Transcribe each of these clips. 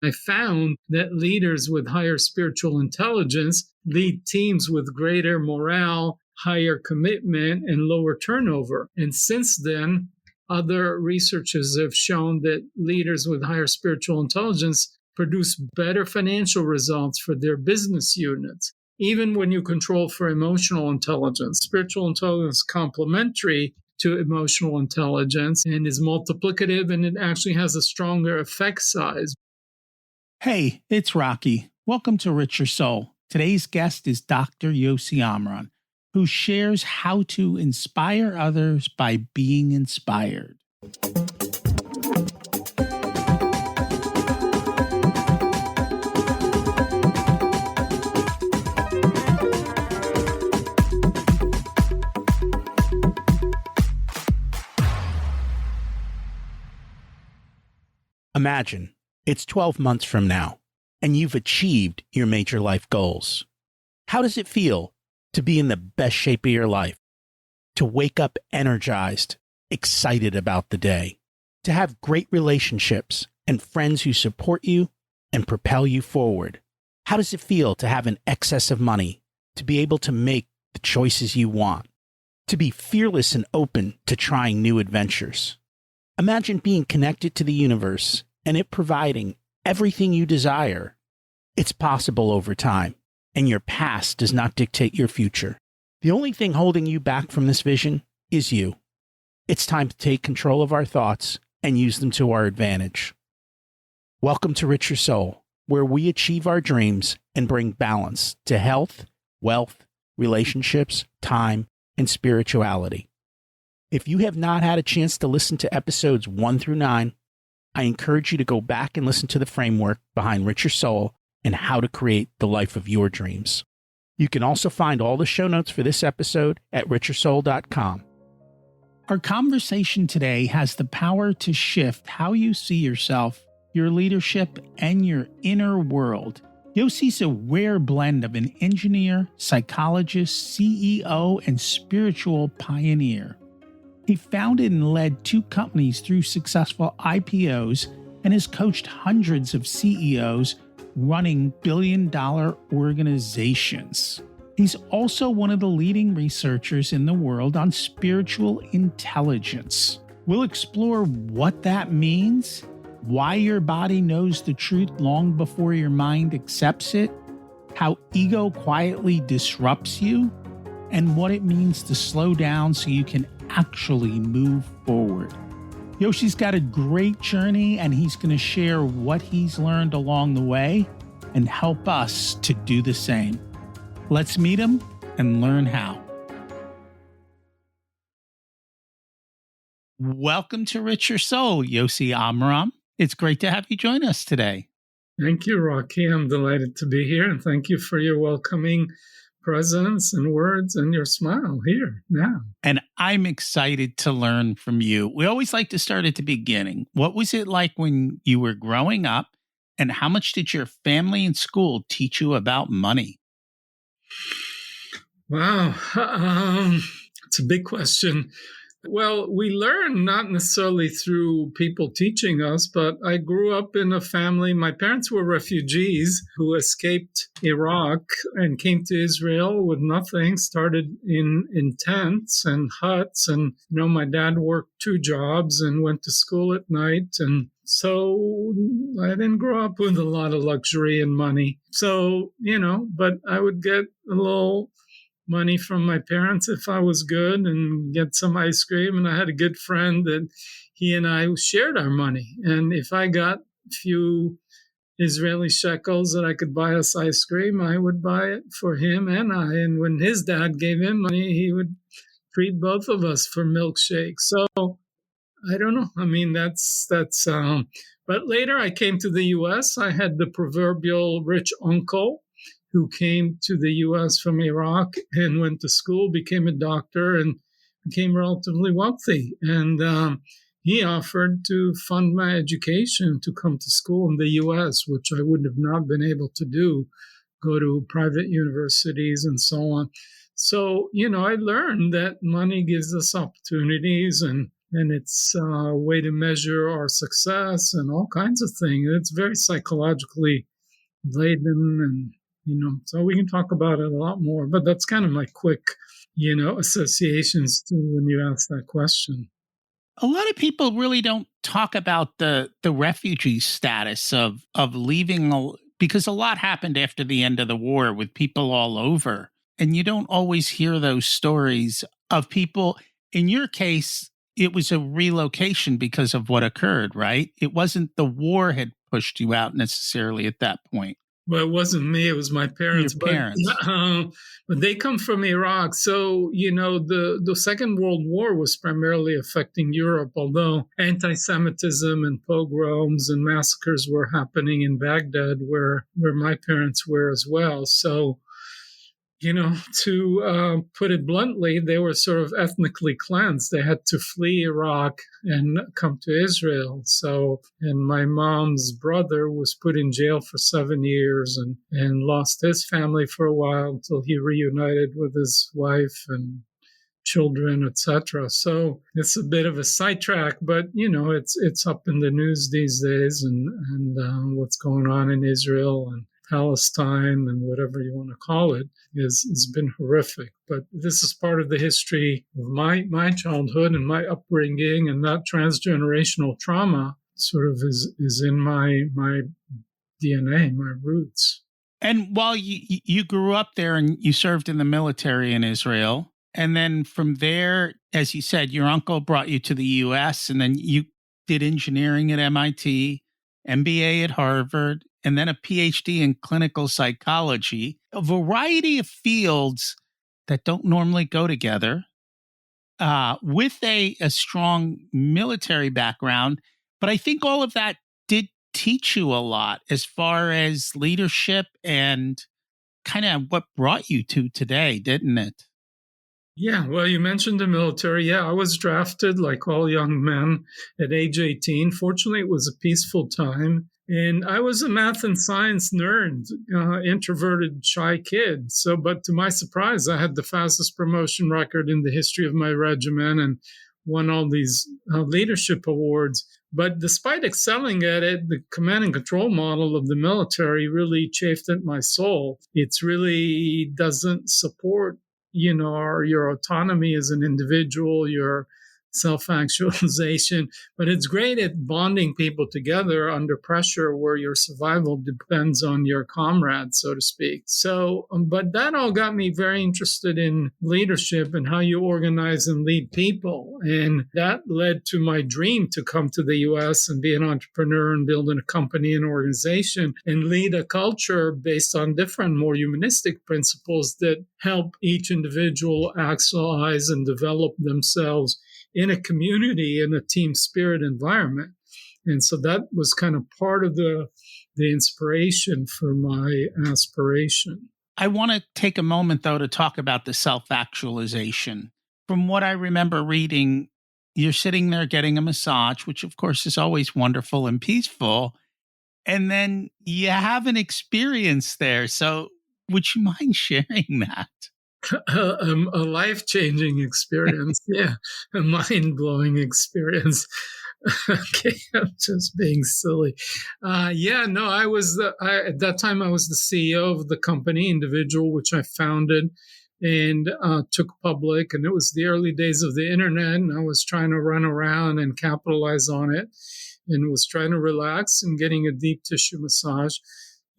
I found that leaders with higher spiritual intelligence lead teams with greater morale, higher commitment, and lower turnover. And since then, other researchers have shown that leaders with higher spiritual intelligence produce better financial results for their business units. Even when you control for emotional intelligence, spiritual intelligence is complementary to emotional intelligence and is multiplicative, and it actually has a stronger effect size. Hey, it's Rocky. Welcome to Richer Soul. Today's guest is Dr. Yosi Amram, who shares how to inspire others by being inspired. Imagine it's 12 months from now, and you've achieved your major life goals. How does it feel to be in the best shape of your life? To wake up energized, excited about the day? To have great relationships and friends who support you and propel you forward? How does it feel to have an excess of money, to be able to make the choices you want? To be fearless and open to trying new adventures? Imagine being connected to the universe and it providing everything you desire. It's possible over time, and your past does not dictate your future. The only thing holding you back from this vision is you. It's time to take control of our thoughts and use them to our advantage. Welcome to Richer Soul, where we achieve our dreams and bring balance to health, wealth, relationships, time, and spirituality. If you have not had a chance to listen to episodes 1 through 9, I encourage you to go back and listen to the framework behind Richer Soul and how to create the life of your dreams. You can also find all the show notes for this episode at richersoul.com. Our conversation today has the power to shift how you see yourself, your leadership, and your inner world. Yosi's a rare blend of an engineer, psychologist, CEO, and spiritual pioneer. He founded and led 2 companies through successful IPOs and has coached hundreds of CEOs running billion-dollar organizations. He's also one of the leading researchers in the world on spiritual intelligence. We'll explore what that means, why your body knows the truth long before your mind accepts it, how ego quietly disrupts you, and what it means to slow down so you can actually move forward. Yosi's got a great journey, and he's going to share what he's learned along the way and help us to do the same. Let's meet him and learn how. Welcome to Richer Soul, Yosi Amram. It's great to have you join us today. Thank you, Rocky. I'm delighted to be here, and thank you for your welcoming presence and words and your smile here now. And I'm excited to learn from you. We always like to start at the beginning. What was it like when you were growing up, and how much did your family and school teach you about money? Wow. It's a big question. Well, we learn not necessarily through people teaching us, but I grew up in a family. My parents were refugees who escaped Iraq and came to Israel with nothing, started in tents and huts. And, my dad worked 2 jobs and went to school at night. And so I didn't grow up with a lot of luxury and money. So, but I would get a little money from my parents if I was good and get some ice cream. And I had a good friend that he and I shared our money. And if I got a few Israeli shekels that I could buy us ice cream, I would buy it for him and I. And when his dad gave him money, he would treat both of us for milkshakes. So I don't know. I mean, but later I came to the U.S. I had the proverbial rich uncle who came to the U.S. from Iraq and went to school, became a doctor, and became relatively wealthy. And he offered to fund my education to come to school in the U.S., which I would have not been able to do, go to private universities and so on. So, I learned that money gives us opportunities and and it's a way to measure our success and all kinds of things. It's very psychologically laden, and so we can talk about it a lot more. But that's kind of my quick, associations to when you ask that question. A lot of people really don't talk about the refugee status of leaving because a lot happened after the end of the war with people all over. And you don't always hear those stories of people. In your case, it was a relocation because of what occurred, right? It wasn't the war had pushed you out necessarily at that point. Well, it wasn't me; it was my parents. Your parents. But they come from Iraq, so the Second World War was primarily affecting Europe. Although anti-Semitism and pogroms and massacres were happening in Baghdad, where my parents were as well. So, to put it bluntly, they were sort of ethnically cleansed. They had to flee Iraq and come to Israel. So, and my mom's brother was put in jail for 7 years and lost his family for a while until he reunited with his wife and children, etc. So it's a bit of a sidetrack, but it's up in the news these days, and what's going on in Israel and Palestine and whatever you want to call it has been horrific. But this is part of the history of my childhood and my upbringing, and that transgenerational trauma sort of is in my DNA, my roots. And while you grew up there and you served in the military in Israel, and then from there, as you said, your uncle brought you to the U.S., and then you did engineering at MIT, MBA at Harvard, and then a PhD in clinical psychology, a variety of fields that don't normally go together, with a strong military background. But I think all of that did teach you a lot as far as leadership and kind of what brought you to today, didn't it? Yeah, well, you mentioned the military. Yeah, I was drafted like all young men at age 18. Fortunately, it was a peaceful time. And I was a math and science nerd, introverted, shy kid. So, but to my surprise, I had the fastest promotion record in the history of my regiment and won all these leadership awards. But despite excelling at it, the command and control model of the military really chafed at my soul. It's really doesn't support your autonomy as an individual, your self-actualization, but it's great at bonding people together under pressure where your survival depends on your comrades, so to speak. So, but that all got me very interested in leadership and how you organize and lead people. And that led to my dream to come to the US and be an entrepreneur and build a company and organization and lead a culture based on different, more humanistic principles that help each individual actualize and develop themselves in a community, in a team spirit environment. And so that was kind of part of the inspiration for my aspiration. I want to take a moment, though, to talk about the self-actualization. From what I remember reading, you're sitting there getting a massage, which of course is always wonderful and peaceful. And then you have an experience there. So would you mind sharing that? A life-changing experience. Yeah, a mind-blowing experience. Okay, I'm just being silly. At that time I was the CEO of the company, Individual, which I founded and took public. And it was the early days of the internet, and I was trying to run around and capitalize on it, and was trying to relax and getting a deep tissue massage.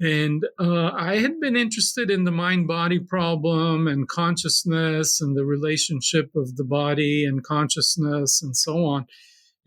And I had been interested in the mind-body problem and consciousness and the relationship of the body and consciousness and so on.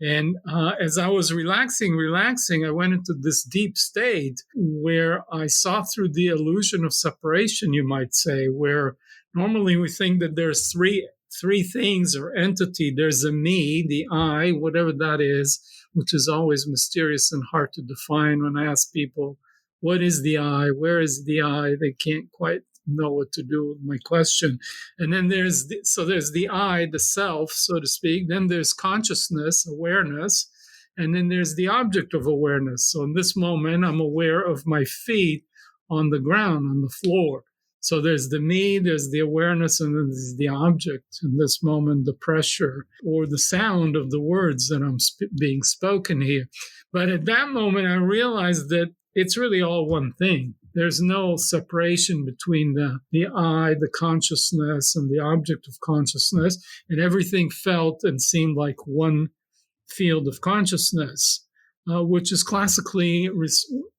And as I was relaxing, I went into this deep state where I saw through the illusion of separation, you might say, where normally we think that there's three things or entity. There's a me, the I, whatever that is, which is always mysterious and hard to define when I ask people, what is the I? Where is the I? They can't quite know what to do with my question. And then there's the I, the self, so to speak. Then there's consciousness, awareness. And then there's the object of awareness. So in this moment, I'm aware of my feet on the ground, on the floor. So there's the me, there's the awareness, and then there's the object. In this moment, the pressure or the sound of the words that I'm being spoken here. But at that moment, I realized that it's really all one thing. There's no separation between the I, the consciousness, and the object of consciousness. And everything felt and seemed like one field of consciousness, which is classically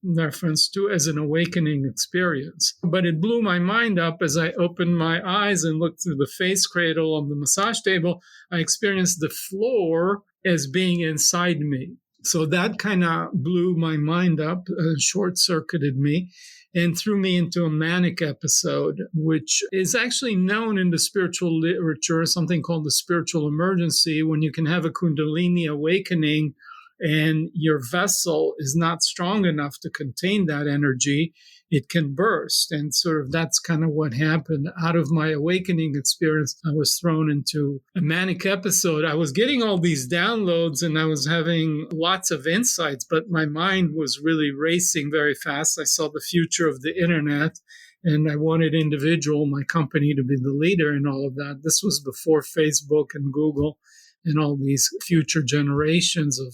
referenced to as an awakening experience. But it blew my mind up as I opened my eyes and looked through the face cradle on the massage table. I experienced the floor as being inside me. So that kind of blew my mind up, short-circuited me, and threw me into a manic episode, which is actually known in the spiritual literature, something called the spiritual emergency, when you can have a Kundalini awakening and your vessel is not strong enough to contain that energy, it can burst. And sort of that's kind of what happened. Out of my awakening experience, I was thrown into a manic episode. I was getting all these downloads and I was having lots of insights, but my mind was really racing very fast. I saw the future of the internet and I wanted my company, to be the leader in all of that. This was before Facebook and Google and all these future generations of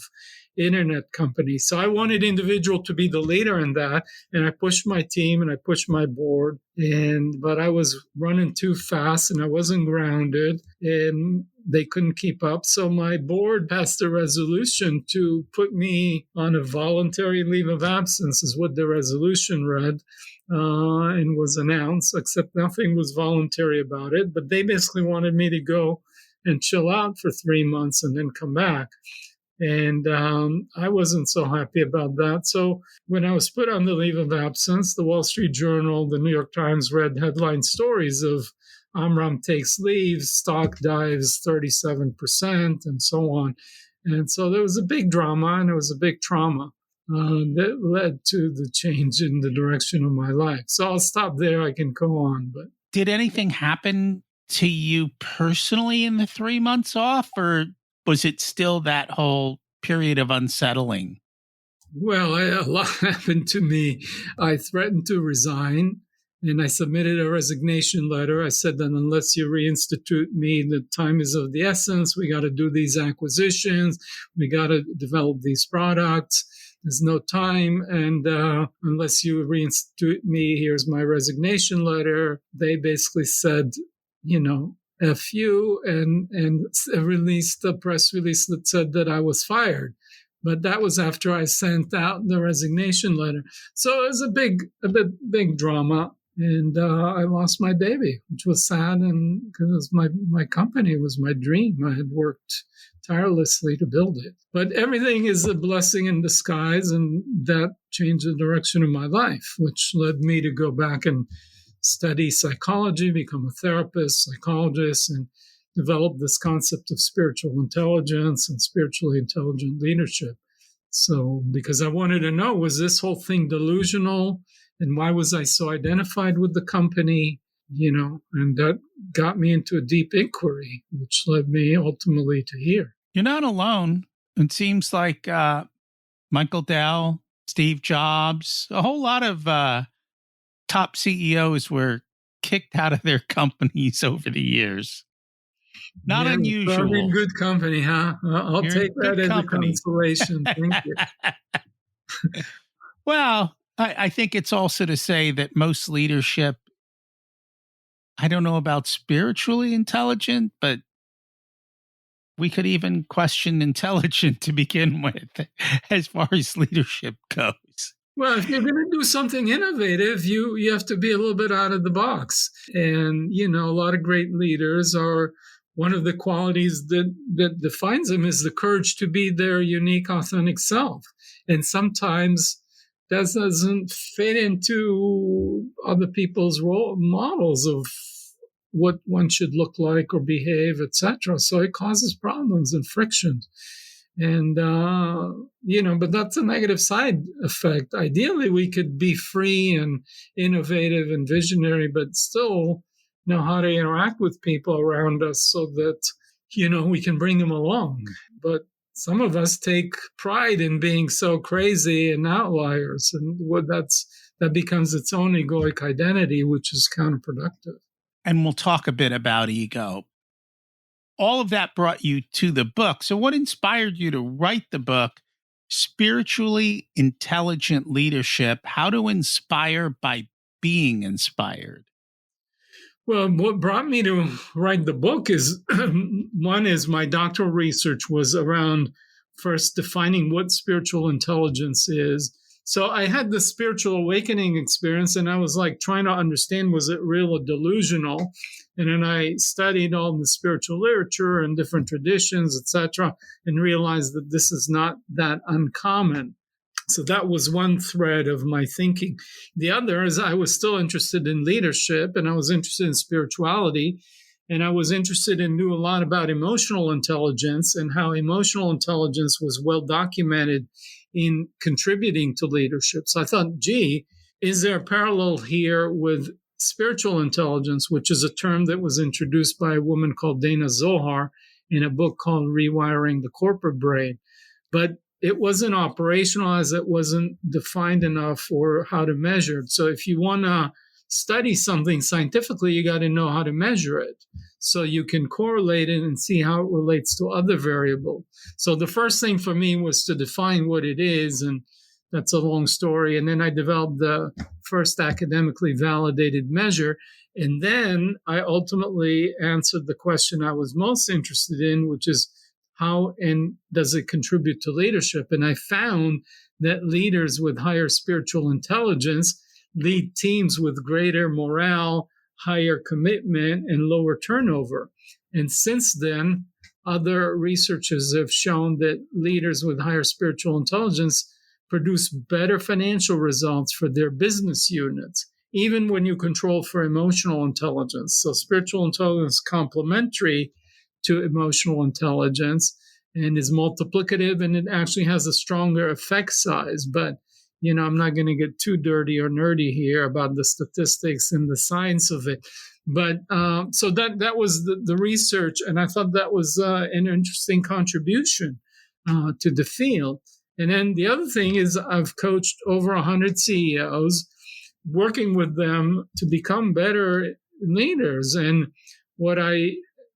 internet companies. So I wanted individual to be the leader in that. And I pushed my team and I pushed my board. But I was running too fast and I wasn't grounded and they couldn't keep up. So my board passed a resolution to put me on a voluntary leave of absence, is what the resolution read. And was announced, except nothing was voluntary about it. But they basically wanted me to go and chill out for 3 months and then come back. And I wasn't so happy about that. So when I was put on the leave of absence, the Wall Street Journal, the New York Times read headline stories of Amram takes leave, stock dives 37%, and so on. And so there was a big drama and it was a big trauma that led to the change in the direction of my life. So I'll stop there. I can go on. But did anything happen to you personally in the 3 months off, or was it still that whole period of unsettling? Well, a lot happened to me. I threatened to resign and I submitted a resignation letter. I said that unless you reinstitute me, the time is of the essence. We got to do these acquisitions. We got to develop these products. There's no time. And unless you reinstitute me, here's my resignation letter. They basically said, F you, and released a press release that said that I was fired. But that was after I sent out the resignation letter. So it was a big drama. And I lost my baby, which was sad. And because my company was my dream. I had worked tirelessly to build it. But everything is a blessing in disguise. And that changed the direction of my life, which led me to go back and study psychology, become a therapist, psychologist, and develop this concept of spiritual intelligence and spiritually intelligent leadership. So, because I wanted to know, was this whole thing delusional? And why was I so identified with the company? And that got me into a deep inquiry, which led me ultimately to here. You're not alone. It seems like Michael Dell, Steve Jobs, a whole lot of top CEOs were kicked out of their companies over the years. Not unusual. I'm in good company, huh? I'll take that as a consolation. Thank you. Well, I think it's also to say that most leadership, I don't know about spiritually intelligent, but we could even question intelligent to begin with as far as leadership goes. Well, if you're going to do something innovative, you have to be a little bit out of the box. And, a lot of great leaders are, one of the qualities that defines them is the courage to be their unique, authentic self. And sometimes that doesn't fit into other people's role models of what one should look like or behave, etc. So it causes problems and friction. And, but that's a negative side effect. Ideally, we could be free and innovative and visionary, but still know how to interact with people around us so that, we can bring them along. But some of us take pride in being so crazy and outliers, and that becomes its own egoic identity, which is counterproductive. And we'll talk a bit about ego. All of that brought you to the book. So what inspired you to write the book, Spiritually Intelligent Leadership: How to Inspire by Being Inspired? Well, what brought me to write the book is one is my doctoral research was around first defining what spiritual intelligence is. So I had the spiritual awakening experience, and I was like trying to understand, was it real or delusional? And then I studied all the spiritual literature and different traditions, etc., and realized that this is not that uncommon. So that was one thread of my thinking. The other is I was still interested in leadership, and I was interested in spirituality, and I was interested in knew a lot about emotional intelligence and how emotional intelligence was well documented in contributing to leadership. So I thought, gee, is there a parallel here with spiritual intelligence, which is a term that was introduced by a woman called Dana Zohar in a book called Rewiring the Corporate Brain. But it wasn't operational, as it wasn't defined enough or how to measure it. So if you want to study something scientifically, you got to know how to measure it so you can correlate it and see how it relates to other variables. So the first thing for me was to define what it is, and that's a long story. And then I developed the first academically validated measure. And then I ultimately answered the question I was most interested in, which is how and does it contribute to leadership? And I found that leaders with higher spiritual intelligence lead teams with greater morale, higher commitment, and lower turnover. And since then, other researchers have shown that leaders with higher spiritual intelligence produce better financial results for their business units, even when you control for emotional intelligence. So spiritual intelligence is complementary to emotional intelligence and is multiplicative, and it actually has a stronger effect size. But, I'm not going to get too dirty or nerdy here about the statistics and the science of it. But so that was the research, and I thought that was an interesting contribution to the field. And then the other thing is I've coached over 100 CEOs, working with them to become better leaders. And what I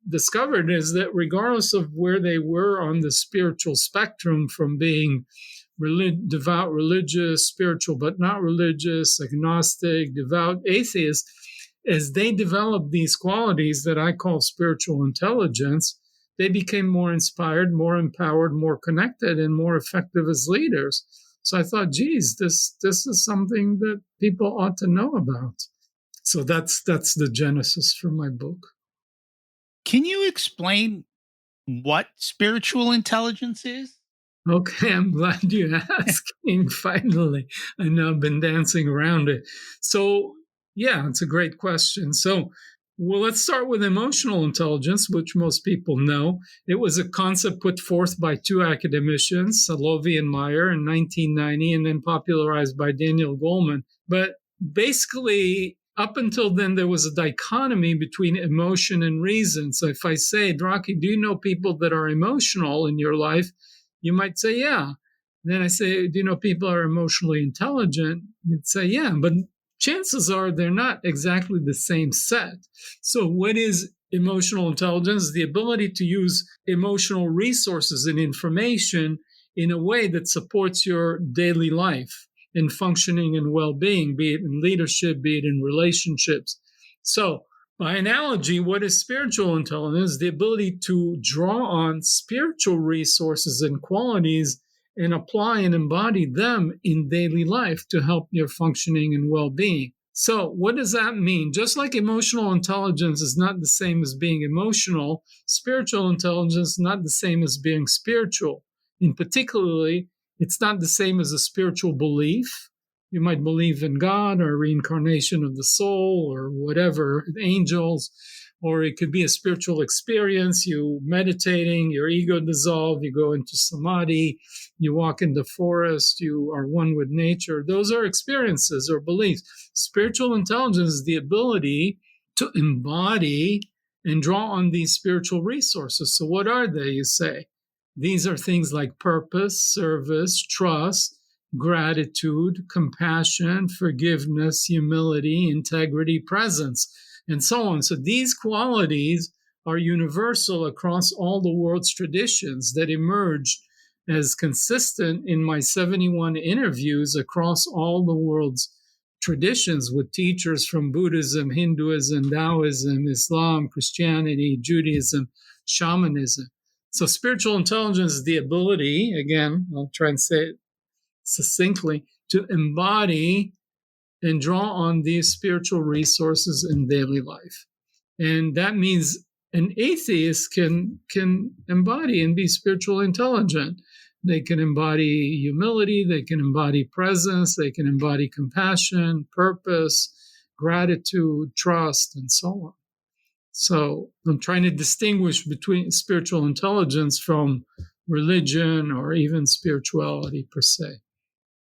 discovered is that regardless of where they were on the spiritual spectrum, from being devout religious, spiritual but not religious, agnostic, devout atheist, as they developed these qualities that I call spiritual intelligence, they became more inspired, more empowered, more connected, and more effective as leaders. So I thought, geez, this is something that people ought to know about. So that's the genesis for my book. Can you explain what spiritual intelligence is? Okay, I'm glad you're asking, finally. I know I've been dancing around it. So, yeah, it's a great question. So, well, let's start with emotional intelligence, which most people know. It was a concept put forth by two academicians, Salovey and Meyer, in 1990, and then popularized by Daniel Goleman. But basically, up until then, there was a dichotomy between emotion and reason. So if I say, Draki, do you know people that are emotional in your life? You might say, yeah. And then I say, do you know people are emotionally intelligent? You'd say, yeah. But chances are they're not exactly the same set. So what is emotional intelligence? The ability to use emotional resources and information in a way that supports your daily life in functioning and well-being, be it in leadership, be it in relationships. So by analogy, what is spiritual intelligence? The ability to draw on spiritual resources and qualities and apply and embody them in daily life to help your functioning and well-being. So what does that mean? Just like emotional intelligence is not the same as being emotional, spiritual intelligence is not the same as being spiritual. In particularly, it's not the same as a spiritual belief. You might believe in God or reincarnation of the soul or whatever, angels, or it could be a spiritual experience. You meditating, your ego dissolves, you go into samadhi, you walk in the forest, you are one with nature. Those are experiences or beliefs. Spiritual intelligence is the ability to embody and draw on these spiritual resources. So what are they, you say? These are things like purpose, service, trust, gratitude, compassion, forgiveness, humility, integrity, presence, and so on. So these qualities are universal across all the world's traditions that emerged as consistent in my 71 interviews across all the world's traditions with teachers from Buddhism, Hinduism, Taoism, Islam, Christianity, Judaism, shamanism. So spiritual intelligence is the ability, again, I'll try and say it succinctly, to embody and draw on these spiritual resources in daily life. And that means an atheist can embody and be spiritually intelligent. They can embody humility, they can embody presence, they can embody compassion, purpose, gratitude, trust, and so on. So I'm trying to distinguish between spiritual intelligence from religion or even spirituality per se.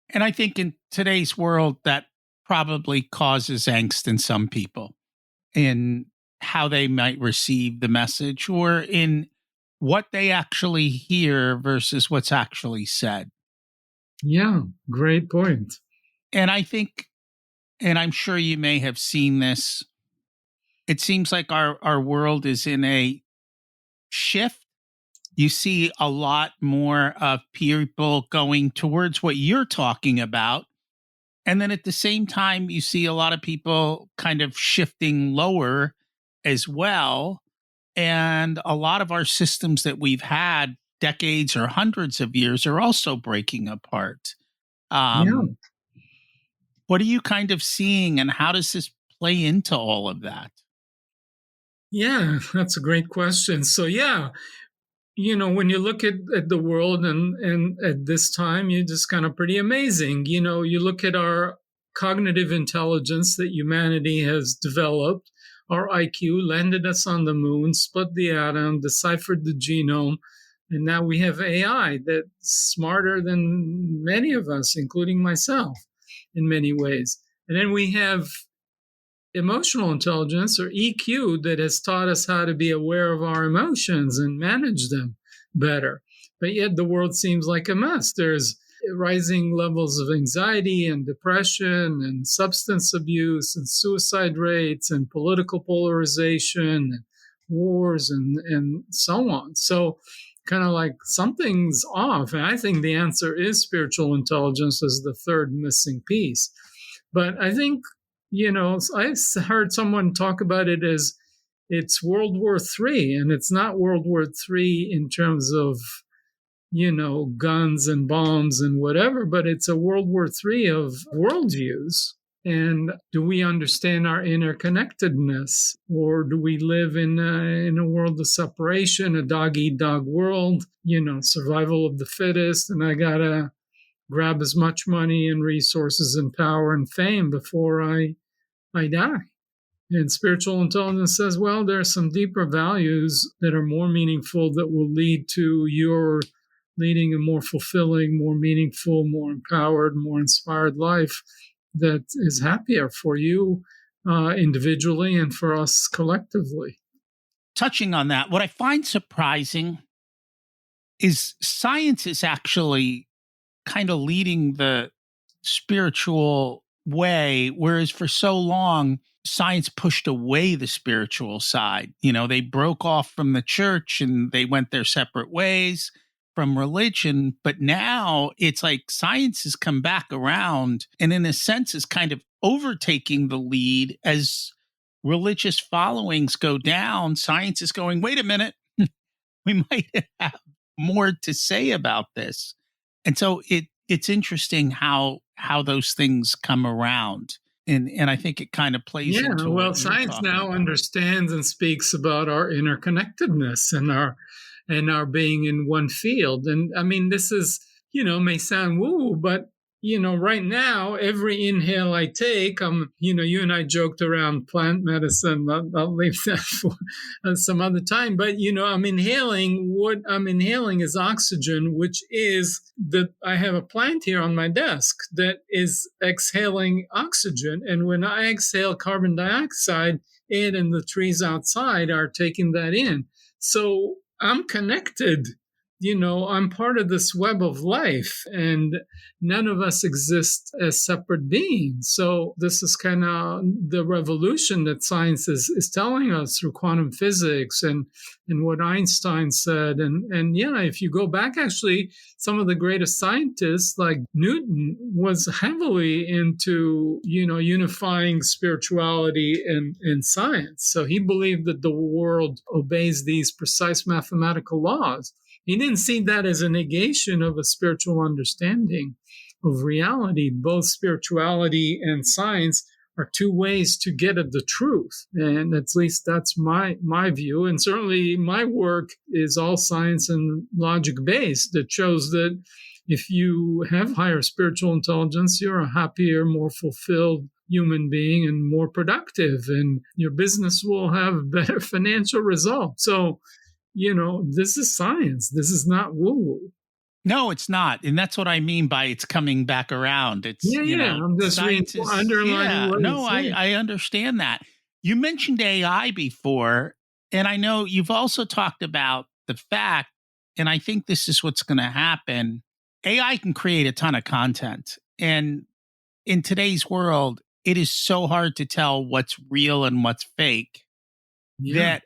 And I think in today's world, that probably causes angst in some people in how they might receive the message or in what they actually hear versus what's actually said. Yeah, great point. And I think, and I'm sure you may have seen this, it seems like our world is in a shift. You see a lot more of people going towards what you're talking about. And then at the same time, you see a lot of people kind of shifting lower as well. And a lot of our systems that we've had decades or hundreds of years are also breaking apart. Yeah. What are you kind of seeing, and how does this play into all of that? Yeah, that's a great question. So, yeah, when you look at the world and at this time, you're just kind of pretty amazing. You look at our cognitive intelligence that humanity has developed, our IQ landed us on the moon, split the atom, deciphered the genome, and now we have AI that's smarter than many of us, including myself, in many ways. And then we have emotional intelligence, or EQ, that has taught us how to be aware of our emotions and manage them better. But yet the world seems like a mess. There's rising levels of anxiety and depression and substance abuse and suicide rates and political polarization and wars and so on. So kind of like something's off. And I think the answer is spiritual intelligence as the third missing piece. But I think I heard someone talk about it as it's World War III, and it's not World War III in terms of, guns and bombs and whatever, but it's a World War III of worldviews. And do we understand our interconnectedness, or do we live in a world of separation, a dog-eat-dog world, survival of the fittest, and I gotta grab as much money and resources and power and fame before I die. And spiritual intelligence says, well, there are some deeper values that are more meaningful that will lead to your leading a more fulfilling, more meaningful, more empowered, more inspired life that is happier for you individually and for us collectively. Touching on that, what I find surprising is science is actually kind of leading the spiritual way, whereas for so long, science pushed away the spiritual side. They broke off from the church and they went their separate ways from religion. But now it's like science has come back around and, in a sense, is kind of overtaking the lead as religious followings go down. Science is going, wait a minute, we might have more to say about this. And so it's interesting how those things come around. And I think it kind of plays into well, what science now about. Understands and speaks about our interconnectedness and our being in one field. And I mean, this is, may sound woo, but right now, every inhale I take, you and I joked around plant medicine. I'll leave that for some other time. But, I'm inhaling, what I'm inhaling is oxygen, which is I have a plant here on my desk that is exhaling oxygen. And when I exhale carbon dioxide, it and the trees outside are taking that in. So I'm connected I'm part of this web of life, and none of us exist as separate beings. So this is kind of the revolution that science is telling us through quantum physics and what Einstein said. And yeah, if you go back, actually, some of the greatest scientists like Newton was heavily into, unifying spirituality and science. So he believed that the world obeys these precise mathematical laws. He didn't see that as a negation of a spiritual understanding of reality. Both spirituality and science are two ways to get at the truth. And at least that's my view. And certainly my work is all science and logic based. That shows that if you have higher spiritual intelligence, you're a happier, more fulfilled human being and more productive, and your business will have better financial results. So, this is science. This is not woo-woo. No, it's not. And that's what I mean by it's coming back around. It's, Yeah. I'm just underlining what no, it's saying. I understand that. You mentioned AI before, and I know you've also talked about the fact, and I think this is what's going to happen. AI can create a ton of content. And in today's world, it is so hard to tell what's real and what's fake that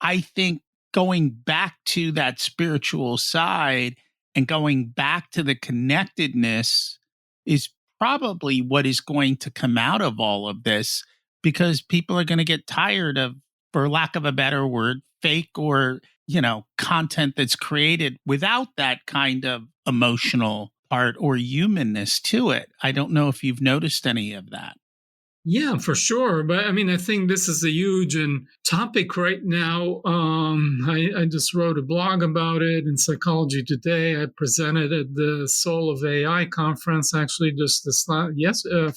I think going back to that spiritual side and going back to the connectedness is probably what is going to come out of all of this, because people are going to get tired of, for lack of a better word, fake or, content that's created without that kind of emotional part or humanness to it. I don't know if you've noticed any of that. Yeah, for sure. But I think this is a huge topic right now. I just wrote a blog about it in Psychology Today. I presented at the Soul of AI conference, actually just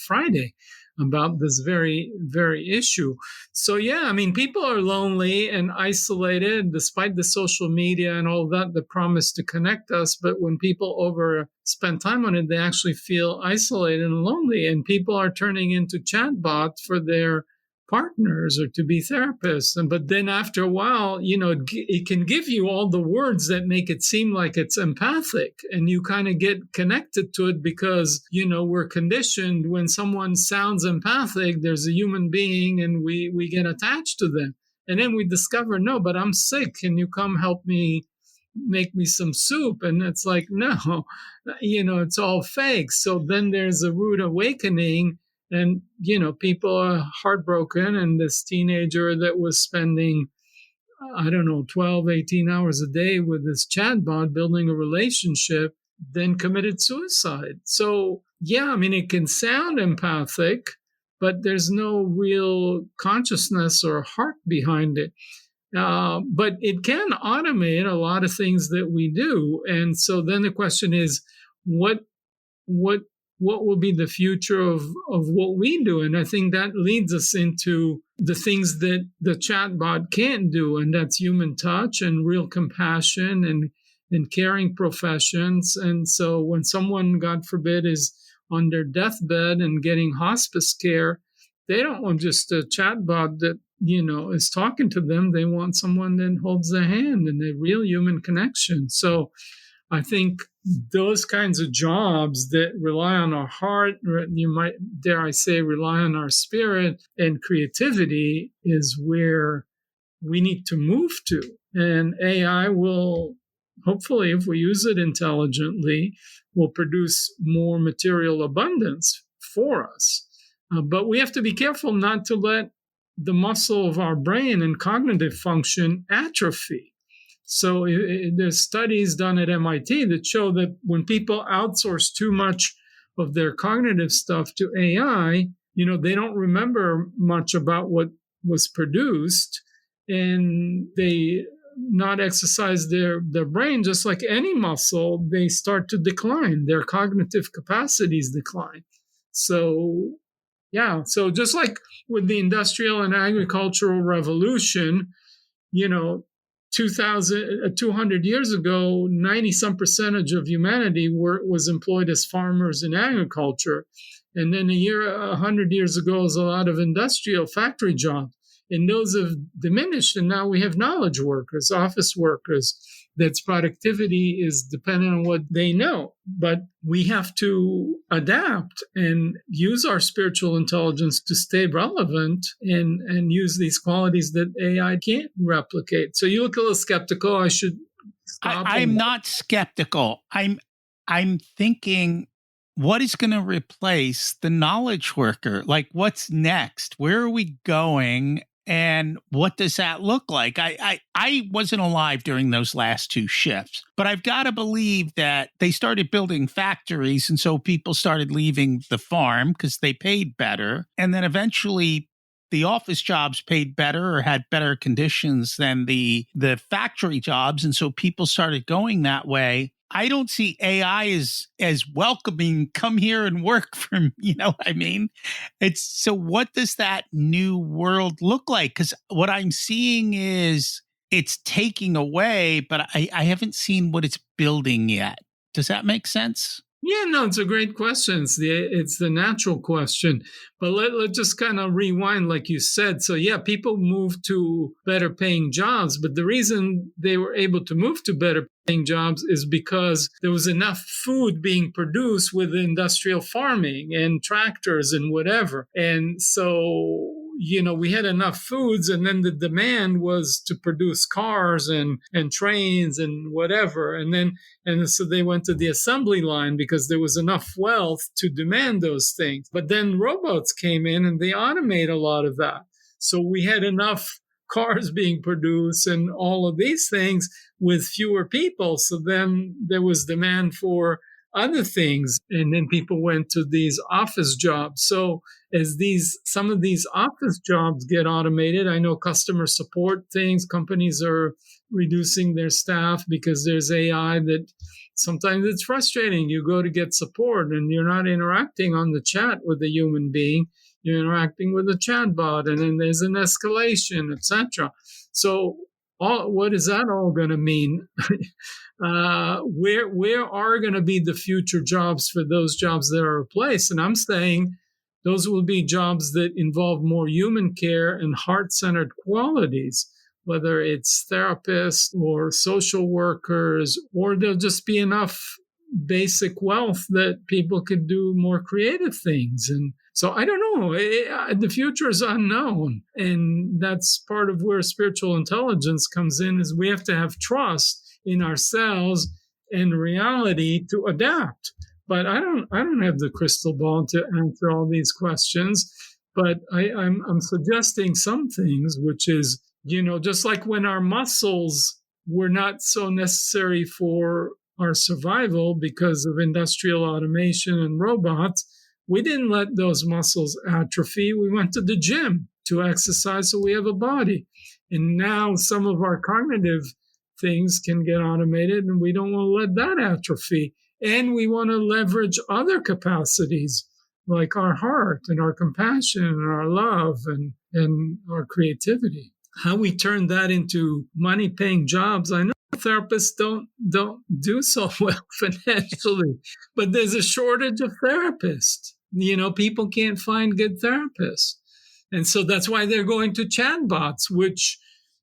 Friday, about this very, very issue. So yeah, people are lonely and isolated despite the social media and all that promise to connect us. But when people spend time on it, they actually feel isolated and lonely. And people are turning into chatbots for their partners or to be therapists. But then after a while, it can give you all the words that make it seem like it's empathic, and you kind of get connected to it because, we're conditioned when someone sounds empathic, there's a human being and we get attached to them. And then we discover, no, but I'm sick. Can you come help me make me some soup? And it's like, no, it's all fake. So then there's a rude awakening. And, people are heartbroken. And this teenager that was spending, 12, 18 hours a day with this chatbot building a relationship, then committed suicide. So, yeah, it can sound empathic, but there's no real consciousness or heart behind it. But it can automate a lot of things that we do. And so then the question is, what will be the future of what we do? And I think that leads us into the things that the chatbot can't do, and that's human touch and real compassion and caring professions. And so when someone, God forbid, is on their deathbed and getting hospice care, they don't want just a chatbot that, is talking to them. They want someone that holds their hand and a real human connection. So I think those kinds of jobs that rely on our heart, you might, dare I say, rely on our spirit and creativity, is where we need to move to. And AI will, hopefully, if we use it intelligently, will produce more material abundance for us. But we have to be careful not to let the muscle of our brain and cognitive function atrophy. So there's studies done at MIT that show that when people outsource too much of their cognitive stuff to AI, they don't remember much about what was produced, and they not exercise their brain. Just like any muscle, they start to decline. Their cognitive capacities decline. So, yeah. So just like with the industrial and agricultural revolution, 200 years ago, 90-some percentage of humanity was employed as farmers in agriculture. And then 100 years ago was a lot of industrial factory jobs. And those have diminished. And now we have knowledge workers, office workers, that's productivity is dependent on what they know. But we have to adapt and use our spiritual intelligence to stay relevant and use these qualities that AI can't replicate. So you look a little skeptical. I should stop. I'm not skeptical. I'm thinking, what is going to replace the knowledge worker? Like, what's next? Where are we going? And what does that look like? I wasn't alive during those last two shifts, but I've got to believe that they started building factories. And so people started leaving the farm because they paid better. And then eventually the office jobs paid better or had better conditions than the factory jobs. And so people started going that way. I don't see AI as welcoming, come here and work from, you know what I mean? So what does that new world look like? Because what I'm seeing is it's taking away, but I haven't seen what it's building yet. Does that make sense? Yeah, no, it's a great question. It's the natural question. But let's just kind of rewind, like you said. So yeah, people move to better paying jobs, but the reason they were able to move to better paying jobs is because there was enough food being produced with industrial farming and tractors and whatever. And so, you know, we had enough foods, and then the demand was to produce cars and trains and whatever. And so they went to the assembly line because there was enough wealth to demand those things. But then robots came in and they automate a lot of that. So we had enough cars being produced and all of these things with fewer people. So then there was demand for other things. And then people went to these office jobs. So as some of these office jobs get automated, I know customer support things, companies are reducing their staff because there's AI that sometimes it's frustrating. You go to get support and you're not interacting on the chat with a human being. You're interacting with a chatbot, and then there's an escalation, etc. So what is that all going to mean? Where are going to be the future jobs for those jobs that are replaced? And I'm saying those will be jobs that involve more human care and heart-centered qualities, whether it's therapists or social workers, or there'll just be enough basic wealth that people could do more creative things. And so I don't know. The future is unknown. And that's part of where spiritual intelligence comes in, is we have to have trust in ourselves and reality to adapt. But I don't have the crystal ball to answer all these questions. But I'm suggesting some things, which is, you know, just like when our muscles were not so necessary for our survival because of industrial automation and robots, we didn't let those muscles atrophy. We went to the gym to exercise so we have a body. And now some of our cognitive things can get automated, and we don't want to let that atrophy. And we want to leverage other capacities like our heart and our compassion and our love and our creativity. How we turn that into money-paying jobs, I know therapists don't do so well financially, but there's a shortage of therapists. You know, people can't find good therapists. And so that's why they're going to chatbots, which,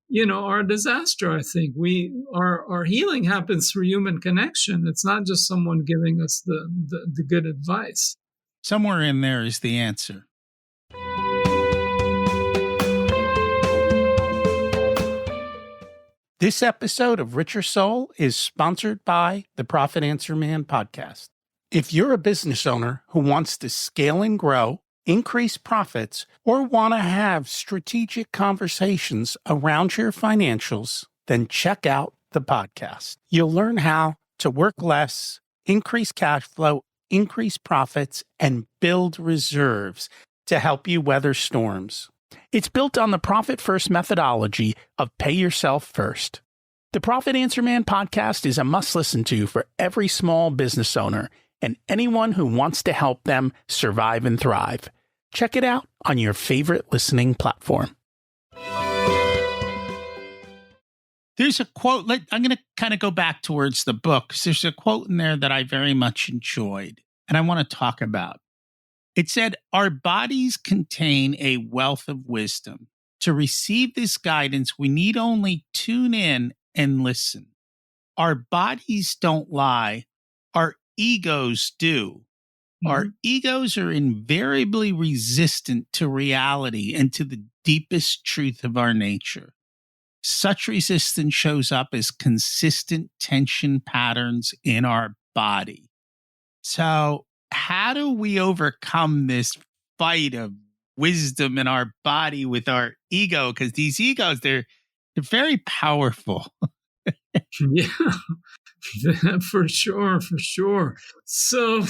you know, are a disaster, I think. Our healing happens through human connection. It's not just someone giving us the good advice. Somewhere in there is the answer. This episode of Richer Soul is sponsored by the Profit Answer Man podcast. If you're a business owner who wants to scale and grow, increase profits, or want to have strategic conversations around your financials, then check out the podcast. You'll learn how to work less, increase cash flow, increase profits, and build reserves to help you weather storms. It's built on the Profit First methodology of pay yourself first. The Profit Answer Man podcast is a must-listen to for every small business owner and anyone who wants to help them survive and thrive. Check it out on your favorite listening platform. There's a quote, I'm going to kind of go back towards the book, because there's a quote in there that I very much enjoyed and I want to talk about. It said, "Our bodies contain a wealth of wisdom. To receive this guidance, we need only tune in and listen. Our bodies don't lie, our egos do. Our egos are invariably resistant to reality and to the deepest truth of our nature. Such resistance shows up as consistent tension patterns in our body. So, how do we overcome this fight of wisdom in our body with our ego? Because these egos, they're very powerful. Yeah. For sure, for sure. So,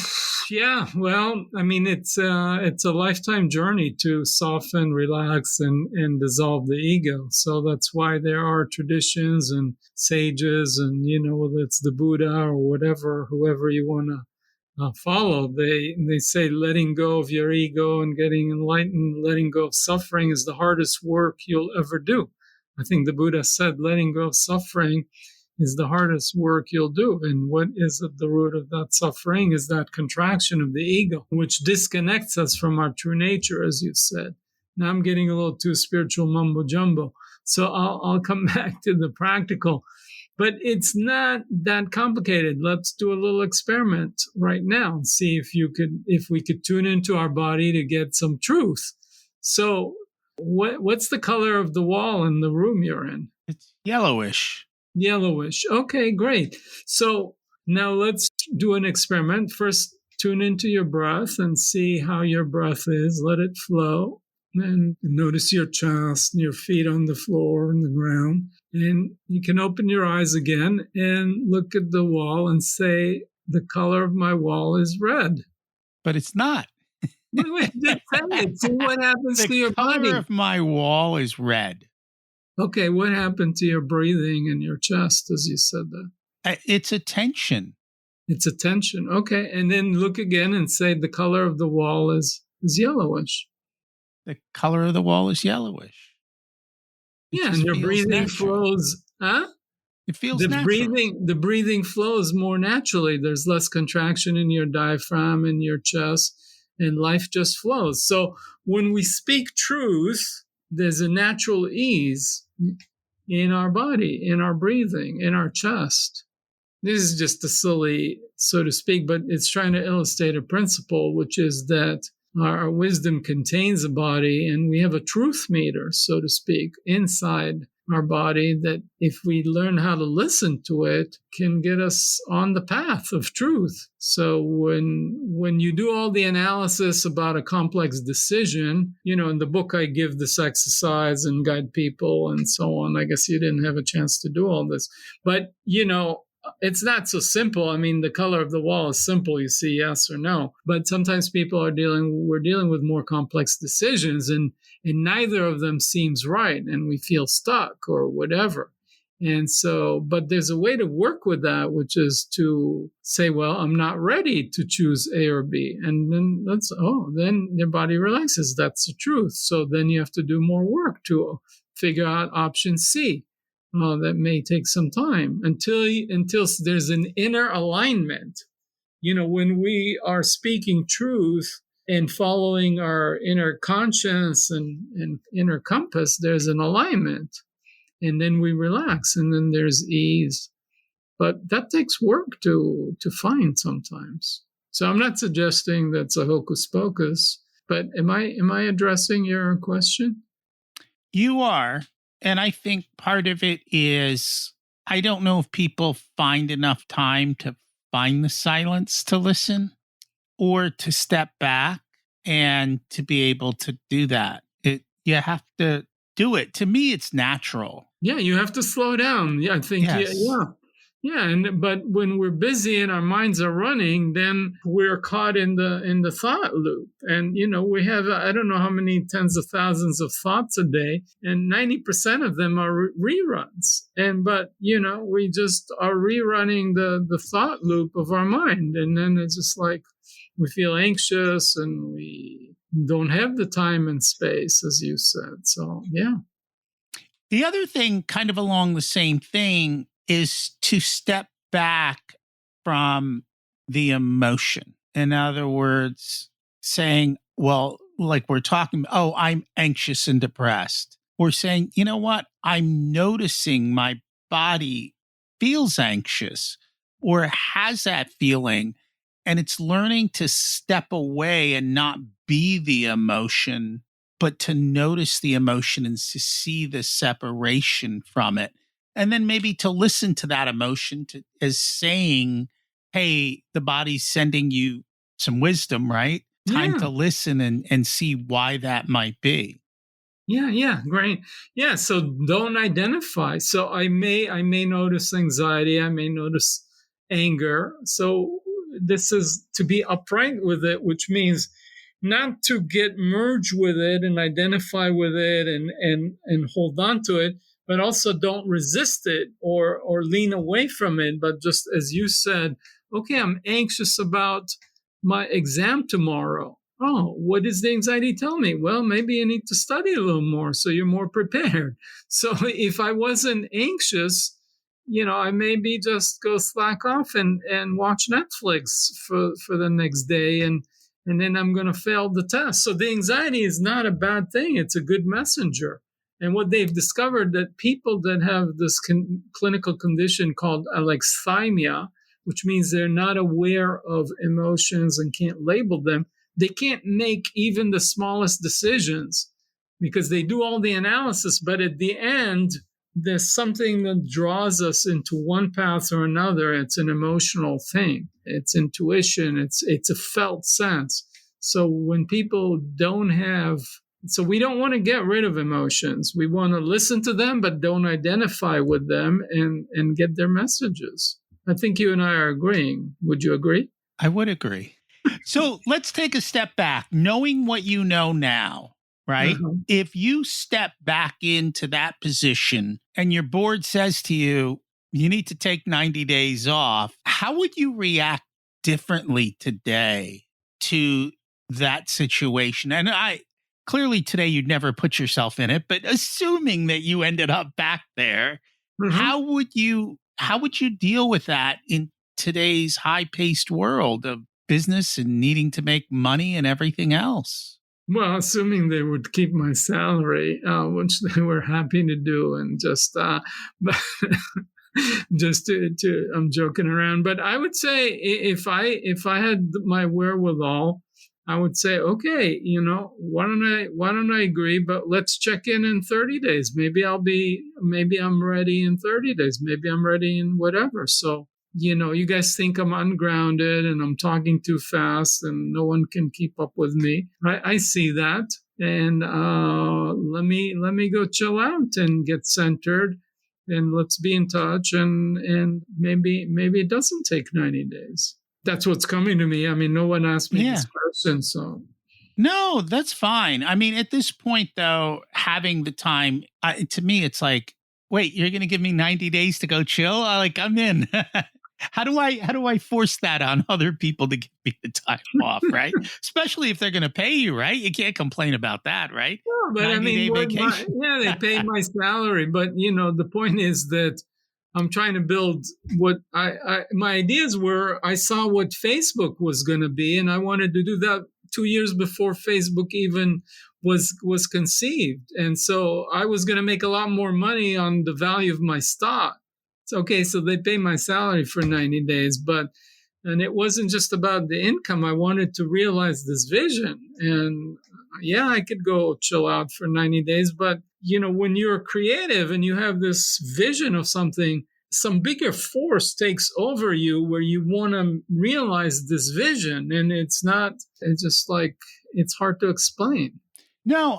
yeah, well, I mean, it's a lifetime journey to soften, relax, and dissolve the ego. So that's why there are traditions and sages, and whether it's the Buddha or whatever, whoever you want to follow. They say letting go of your ego and getting enlightened, letting go of suffering is the hardest work you'll ever do. I think the Buddha said letting go of suffering is the hardest work you'll do. And what is at the root of that suffering is that contraction of the ego, which disconnects us from our true nature, as you said. Now I'm getting a little too spiritual mumbo jumbo. So I'll come back to the practical. But it's not that complicated. Let's do a little experiment right now and see if we could tune into our body to get some truth. So what's the color of the wall in the room you're in? It's yellowish. Yellowish. Okay, great. So now let's do an experiment. First, tune into your breath and see how your breath is. Let it flow. And notice your chest, your feet on the floor and the ground. And you can open your eyes again and look at the wall and say, the color of my wall is red. But it's not. Wait, just say it. See what happens to your body. The color of my wall is red. Okay, what happened to your breathing and your chest as you said that? It's a tension. It's a tension. Okay, and then look again and say the color of the wall is yellowish. The color of the wall is yellowish. Yeah, and your breathing flows. Huh? It feels natural. The breathing flows more naturally. There's less contraction in your diaphragm and your chest, and life just flows. So when we speak truth, there's a natural ease in our body, in our breathing, in our chest. This is just a silly, so to speak, but it's trying to illustrate a principle, which is that our wisdom contains a body, and we have a truth meter, so to speak, inside our body that if we learn how to listen to it, can get us on the path of truth. So when you do all the analysis about a complex decision, in the book I give this exercise and guide people and so on. I guess you didn't have a chance to do all this. But, it's not so simple. I mean, the color of the wall is simple. You see yes or no. But sometimes we're dealing with more complex decisions, and neither of them seems right, and we feel stuck or whatever. And so, but there's a way to work with that, which is to say, well, I'm not ready to choose A or B. And then then your body relaxes. That's the truth. So then you have to do more work to figure out option C. That may take some time until there's an inner alignment. When we are speaking truth and following our inner conscience and inner compass, there's an alignment. And then we relax, and then there's ease. But that takes work to find sometimes. So I'm not suggesting that's a hocus pocus, but am I addressing your question? You are. And I think part of it is, I don't know if people find enough time to find the silence to listen or to step back and to be able to do that. You have to do it. To me, it's natural. Yeah, you have to slow down. Yeah, I think, yes. Yeah, but when we're busy and our minds are running, then we're caught in the thought loop. And we have I don't know how many tens of thousands of thoughts a day, and 90% of them are reruns. But we just are rerunning the thought loop of our mind, and then it's just like we feel anxious and we don't have the time and space, as you said. So yeah. The other thing, kind of along the same thing, is to step back from the emotion. In other words, saying, well, like we're talking, I'm anxious and depressed. or saying, you know what, I'm noticing my body feels anxious or has that feeling. And it's learning to step away and not be the emotion, but to notice the emotion and to see the separation from it. And then maybe to listen to that emotion as saying, hey, the body's sending you some wisdom, right? Time Yeah. to listen and see why that might be. Yeah, great. Yeah, so don't identify. So I may notice anxiety, I may notice anger. So this is to be upright with it, which means not to get merged with it and identify with it and hold on to it, but also don't resist it or lean away from it, but just as you said, okay, I'm anxious about my exam tomorrow. Oh, what does the anxiety tell me? Well, maybe I need to study a little more so you're more prepared. So if I wasn't anxious, I maybe just go slack off and watch Netflix for the next day and then I'm going to fail the test. So the anxiety is not a bad thing. It's a good messenger. And what they've discovered that people that have this clinical condition called alexithymia, which means they're not aware of emotions and can't label them, they can't make even the smallest decisions because they do all the analysis, but at the end, there's something that draws us into one path or another. It's an emotional thing. It's intuition. It's a felt sense. So when people don't have, so we don't want to get rid of emotions. We want to listen to them, but don't identify with them and get their messages. I think you and I are agreeing. Would you agree? I would agree. So let's take a step back, knowing what you know now, right? Uh-huh. If you step back into that position and your board says to you, you need to take 90 days off, how would you react differently today to that situation? And clearly today you'd never put yourself in it, but assuming that you ended up back there, how would you deal with that in today's high-paced world of business and needing to make money and everything else? Well, assuming they would keep my salary, which they were happy to do, and just, but just I'm joking around. But I would say if I had my wherewithal, I would say, okay, why don't I agree? But let's check in 30 days. Maybe I'm ready in 30 days. Maybe I'm ready in whatever. So you guys think I'm ungrounded and I'm talking too fast and no one can keep up with me. I see that. And let me go chill out and get centered and let's be in touch and maybe it doesn't take 90 days. That's what's coming to me. I mean, no one asked me this question, so. No, that's fine. I mean, at this point, though, having the time, to me, it's like, wait, you're going to give me 90 days to go chill? I'm in. How do I force that on other people to give me the time off, right? Especially if they're going to pay you, right? You can't complain about that, right? No, but I mean, vacation. They pay my salary, but the point is that I'm trying to build what my ideas were. I saw what Facebook was going to be, and I wanted to do that 2 years before Facebook even was conceived. And so I was going to make a lot more money on the value of my stock. It's okay. So they pay my salary for 90 days, and it wasn't just about the income. I wanted to realize this vision. And yeah, I could go chill out for 90 days, but when you're creative and you have this vision of something, some bigger force takes over you where you want to realize this vision. And it's just like, it's hard to explain. No,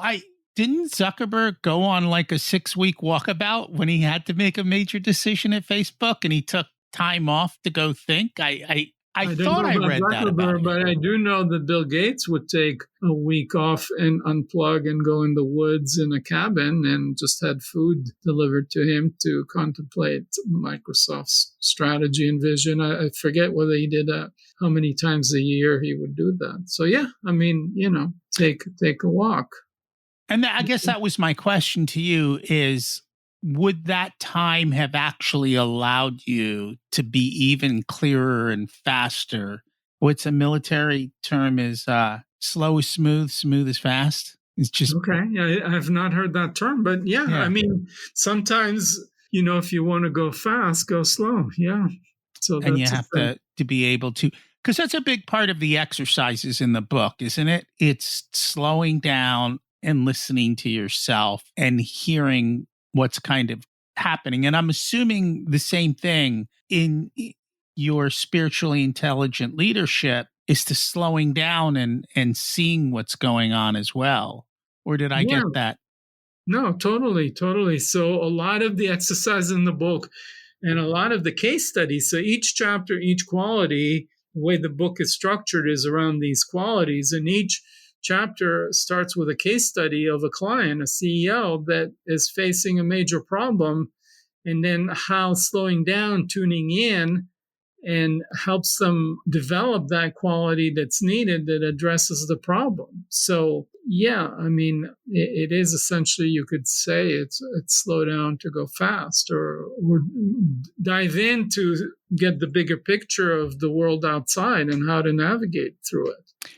didn't Zuckerberg go on like a 6-week walkabout when he had to make a major decision at Facebook and he took time off to go think? I thought I read that about him. But I do know that Bill Gates would take a week off and unplug and go in the woods in a cabin and just had food delivered to him to contemplate Microsoft's strategy and vision. I forget whether he did that, how many times a year he would do that. So yeah, I mean, take a walk. And I guess that was my question to you is, would that time have actually allowed you to be even clearer and faster? What's a military term is slow is smooth, smooth is fast? It's just, Okay. Yeah, I have not heard that term, but yeah, I yeah. mean, sometimes, if you want to go fast, go slow. Yeah. So And you that's a have thing. to be able to, because that's a big part of the exercises in the book, isn't it? It's slowing down and listening to yourself and hearing what's kind of happening. And I'm assuming the same thing in your spiritually intelligent leadership is to slowing down and seeing what's going on as well. Or did I Yeah. get that? No, totally, totally. So a lot of the exercise in the book and a lot of the case studies. So each chapter, each quality, the way the book is structured is around these qualities. And each chapter starts with a case study of a client, a CEO that is facing a major problem, and then how slowing down, tuning in, and helps them develop that quality that's needed that addresses the problem. So, yeah, I mean, it is essentially, you could say it's slow down to go fast, or dive in to get the bigger picture of the world outside and how to navigate through it.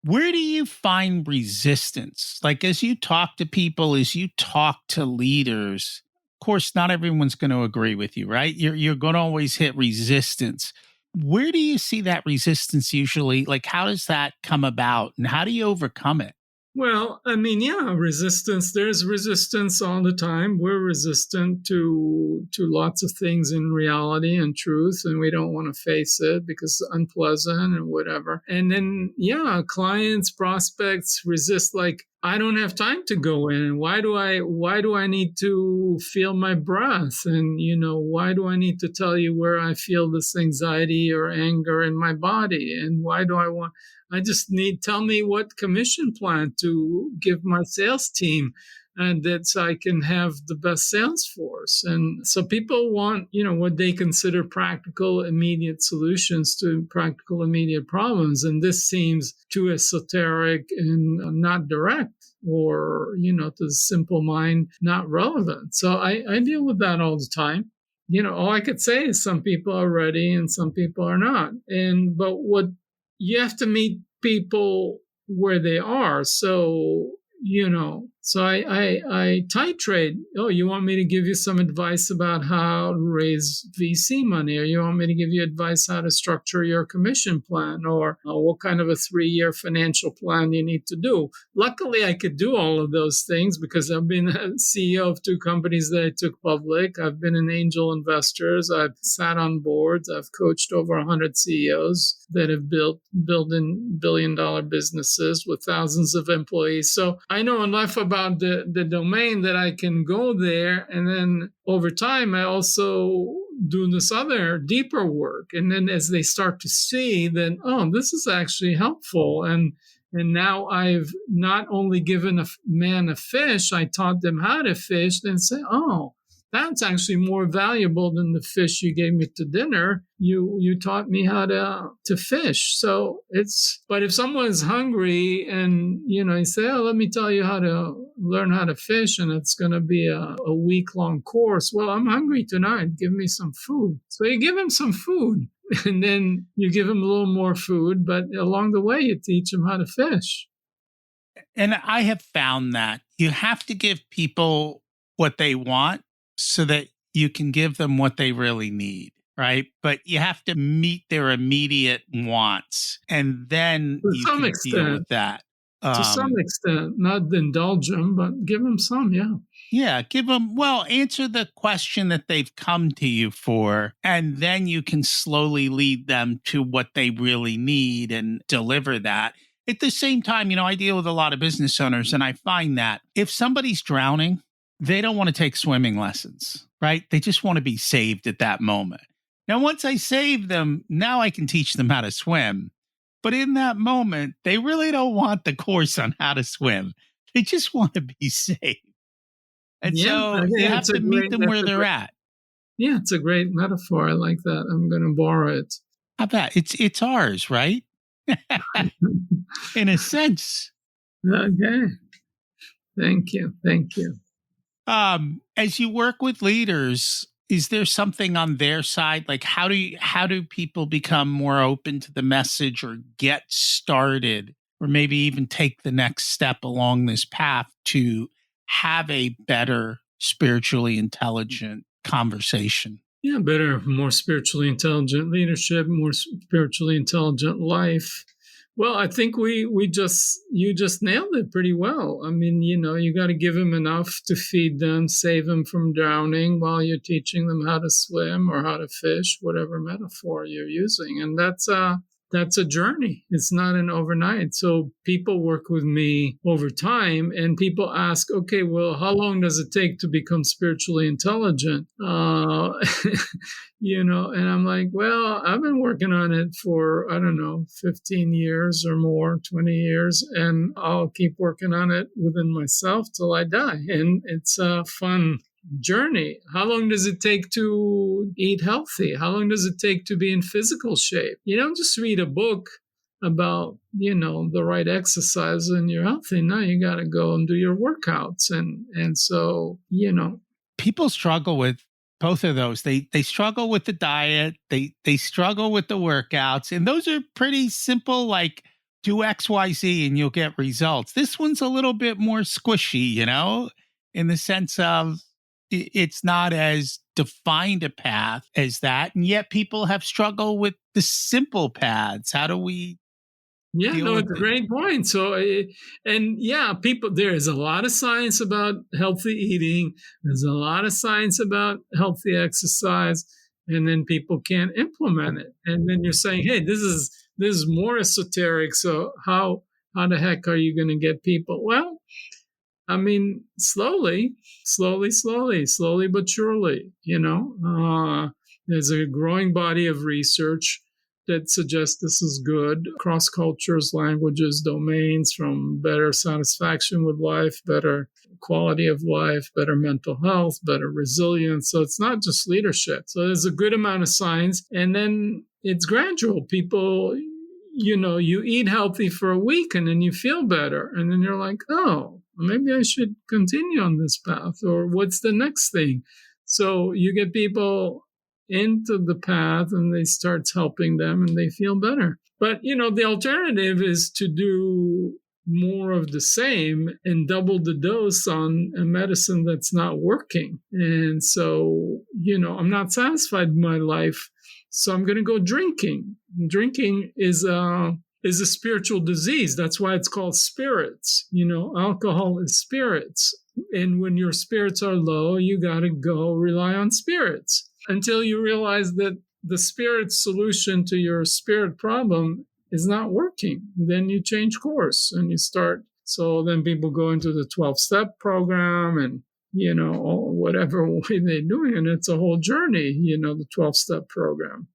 Where do you find resistance? Like, as you talk to people, as you talk to leaders, of course, not everyone's going to agree with you, right? You're going to always hit resistance. Where do you see that resistance usually? Like, how does that come about and how do you overcome it? Well, I mean, yeah, resistance. There's resistance all the time. We're resistant to lots of things in reality and truth, and we don't want to face it because it's unpleasant and whatever. And then, yeah, clients, prospects resist. Like, I don't have time to go in. Why do I need to feel my breath? And why do I need to tell you where I feel this anxiety or anger in my body? And why do I just tell me what commission plan to give my sales team, and that so I can have the best sales force. And so people want, what they consider practical, immediate solutions to practical, immediate problems. And this seems too esoteric and not direct, or, to the simple mind, not relevant. So I deal with that all the time. All I could say is some people are ready and some people are not. But what you have to meet people where they are. So I titrate. Oh, you want me to give you some advice about how to raise VC money, or you want me to give you advice how to structure your commission plan, or what kind of a 3-year financial plan you need to do. Luckily, I could do all of those things because I've been a CEO of 2 companies that I took public. I've been an angel investors. I've sat on boards. I've coached over 100 CEOs that have built billion-dollar businesses with thousands of employees. So I know enough about the domain that I can go there. And then over time, I also do this other deeper work. And then as they start to see that, oh, this is actually helpful. And now I've not only given a man a fish, I taught them how to fish, then say, oh, that's actually more valuable than the fish you gave me to dinner. You taught me how to fish. So but if someone's hungry and you say, oh, let me tell you how to learn how to fish, and it's going to be a week-long course. Well, I'm hungry tonight. Give me some food. So you give him some food, and then you give him a little more food, but along the way you teach him how to fish. And I have found that you have to give people what they want so that you can give them what they really need, right? But you have to meet their immediate wants, and then To you some can deal extent. with that. To some extent, not indulge them, but give them some, yeah. Yeah, give them, well, answer the question that they've come to you for, and then you can slowly lead them to what they really need and deliver that. At the same time, I deal with a lot of business owners, and I find that if somebody's drowning, they don't want to take swimming lessons, right? They just want to be saved at that moment. Now, once I save them, now I can teach them how to swim. But in that moment, they really don't want the course on how to swim. They just want to be saved. And Yeah, I so think you have to meet them where they're at. Yeah, it's a great metaphor. I like that. I'm going to borrow it. How about it's ours, right? In a sense. Okay. Thank you. Thank you. As you work with leaders, is there something on their side? Like how do people become more open to the message or get started or maybe even take the next step along this path to have a better spiritually intelligent conversation? Yeah, better, more spiritually intelligent leadership, more spiritually intelligent life. Well, I think you just nailed it pretty well. I mean, you got to give them enough to feed them, save them from drowning while you're teaching them how to swim or how to fish, whatever metaphor you're using. And that's a journey. It's not an overnight. So people work with me over time, and people ask, okay, well, how long does it take to become spiritually intelligent? And I'm like, well, I've been working on it for, I don't know, 15 years or more, 20 years, and I'll keep working on it within myself till I die. And it's a fun journey. How long does it take to eat healthy? How long does it take to be in physical shape? You don't just read a book about, the right exercise and you're healthy. No, you got to go and do your workouts. And so, people struggle with both of those. They struggle with the diet. They struggle with the workouts. And those are pretty simple, like do XYZ and you'll get results. This one's a little bit more squishy, in the sense of it's not as defined a path as that. And yet people have struggled with the simple paths. How do we it's a great point. So, people, there is a lot of science about healthy eating. There's a lot of science about healthy exercise, and then people can't implement it. And then you're saying, hey, this is more esoteric. So how the heck are you going to get people? Well, I mean, slowly but surely, there's a growing body of research that suggests this is good across cultures, languages, domains, from better satisfaction with life, better quality of life, better mental health, better resilience. So it's not just leadership. So there's a good amount of science, and then it's gradual. People, you eat healthy for a week and then you feel better. And then you're like, oh, maybe I should continue on this path, or what's the next thing? So you get people into the path and they start helping them and they feel better. But, the alternative is to do more of the same and double the dose on a medicine that's not working. And so, I'm not satisfied with my life, so I'm going to go drinking. Drinking is a spiritual disease. That's why it's called spirits. Alcohol is spirits. And when your spirits are low, you got to go rely on spirits until you realize that the spirit solution to your spirit problem is not working. Then you change course and you start. So then people go into the 12-step program and, whatever way they're doing. And it's a whole journey, the 12-step program.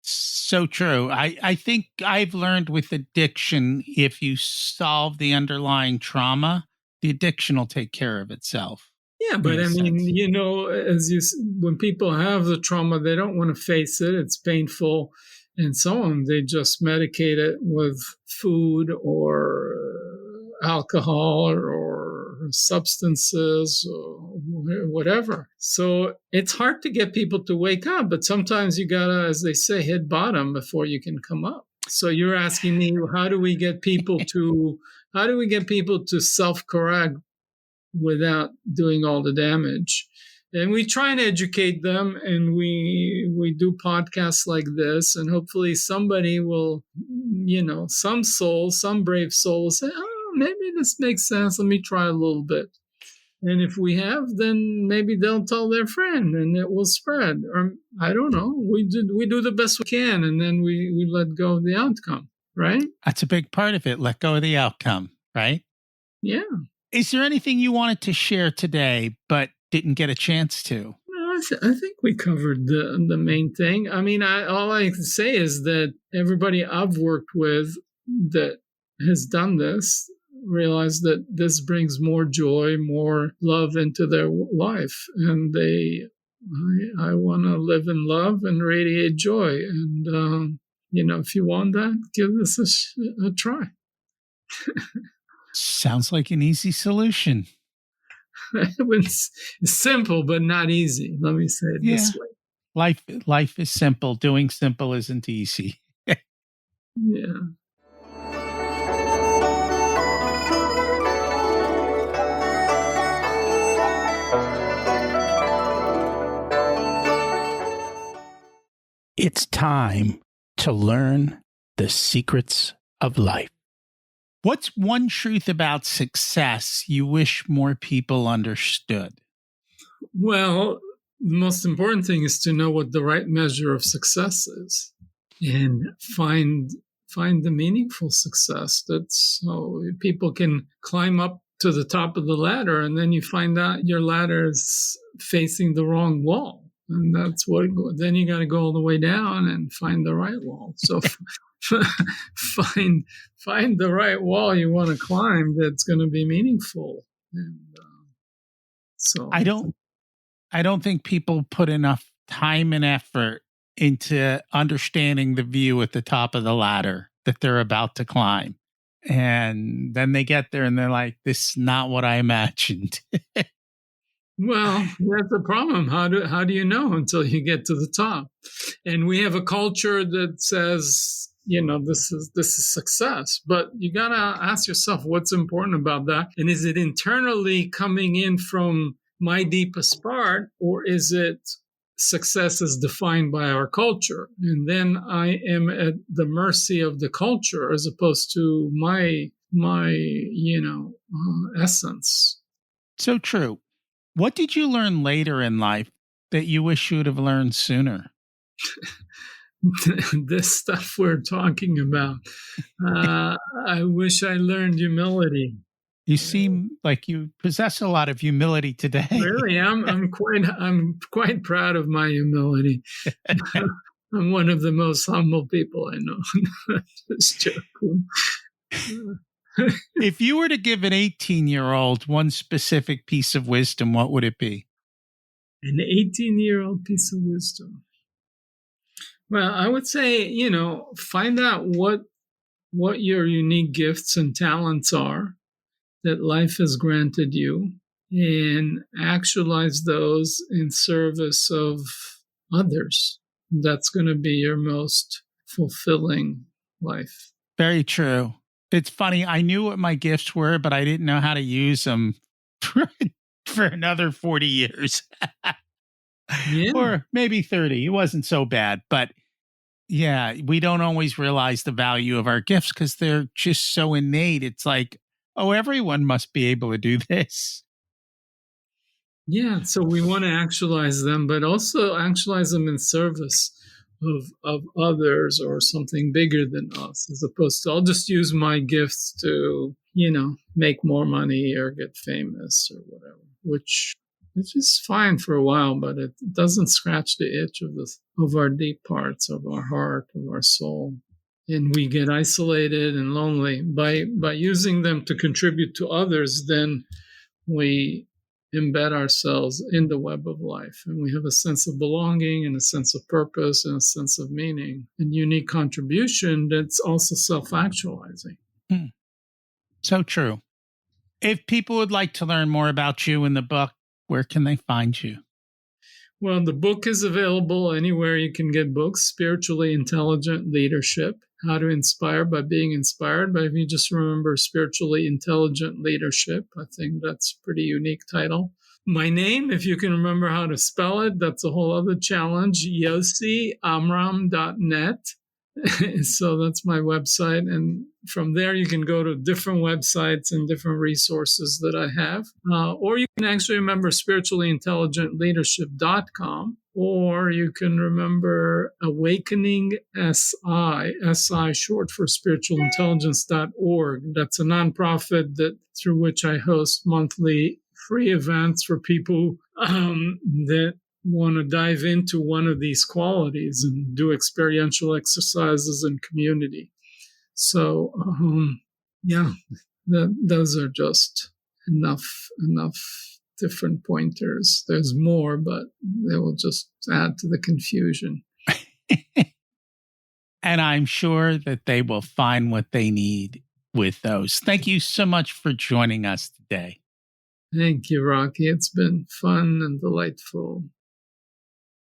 So true. I think I've learned with addiction, if you solve the underlying trauma, the addiction will take care of itself. Yeah, but I mean, when people have the trauma, they don't want to face it. It's painful and so on. They just medicate it with food or alcohol or substances or whatever. So it's hard to get people to wake up, but sometimes you gotta, as they say, hit bottom before you can come up. So you're asking me, how do we get people to self-correct without doing all the damage? And we try and educate them, and we do podcasts like this, and hopefully somebody will, some brave soul will say, oh, maybe this makes sense. Let me try a little bit. And if we have, then maybe they'll tell their friend and it will spread. Or I don't know. We do the best we can, and then we let go of the outcome, right? That's a big part of it. Let go of the outcome, right? Yeah. Is there anything you wanted to share today but didn't get a chance to? No, I think we covered the main thing. I mean, all I can say is that everybody I've worked with that has done this realize that this brings more joy, more love into their life, and I want to live in love and radiate joy. And if you want that, give this a try. Sounds like an easy solution. It's simple, but not easy. Let me say it this way. Life is simple. Doing simple isn't easy. Yeah. It's time to learn the secrets of life. What's one truth about success you wish more people understood? Well, the most important thing is to know what the right measure of success is and find the meaningful success. That's so people can climb up to the top of the ladder, and then you find out your ladder is facing the wrong wall. And that's what, then you got to go all the way down and find the right wall. So find the right wall you want to climb that's going to be meaningful. And so I don't think people put enough time and effort into understanding the view at the top of the ladder that they're about to climb. And then they get there and they're like, this is not what I imagined. well, that's the problem. How do you know until you get to the top? And we have a culture that says, this is success. But you got to ask yourself what's important about that. And is it internally coming in from my deepest part, or is it success is defined by our culture? And then I am at the mercy of the culture as opposed to my essence. So true. What did you learn later in life that you wish you would have learned sooner? This stuff we're talking about. I wish I learned humility. You seem like you possess a lot of humility today. Really, I'm quite proud of my humility. I'm one of the most humble people I know. Just joking. If you were to give an 18-year-old one specific piece of wisdom, what would it be? An 18-year-old piece of wisdom. Well, I would say, find out what your unique gifts and talents are that life has granted you, and actualize those in service of others. That's going to be your most fulfilling life. Very true. It's funny. I knew what my gifts were, but I didn't know how to use them for another 40 years. Yeah. Or maybe 30. It wasn't so bad. But yeah, we don't always realize the value of our gifts because they're just so innate. It's like, oh, everyone must be able to do this. Yeah. So we want to actualize them, but also actualize them in service of others or something bigger than us, as opposed to I'll just use my gifts to, make more money or get famous or whatever, which is fine for a while, but it doesn't scratch the itch of our deep parts of our heart, of our soul. And we get isolated and lonely by using them to contribute to others. Then we embed ourselves in the web of life, and we have a sense of belonging and a sense of purpose and a sense of meaning and unique contribution that's also self-actualizing. So true. If people would like to learn more about you in the book, where can they find you? Well, the book is available anywhere you can get books. Spiritually Intelligent Leadership, How to Inspire by Being Inspired. But if you just remember Spiritually Intelligent Leadership, I think that's a pretty unique title. My name, if you can remember how to spell it, that's a whole other challenge, yosiamram.net. So that's my website. And from there, you can go to different websites and different resources that I have. Or you can actually remember spirituallyintelligentleadership.com, or you can remember Awakening SI short for spiritualintelligence.org. That's a nonprofit through which I host monthly free events for people that want to dive into one of these qualities and do experiential exercises in community. So, those are just enough different pointers. There's more, but they will just add to the confusion. And I'm sure that they will find what they need with those. Thank you so much for joining us today. Thank you, Rocky. It's been fun and delightful.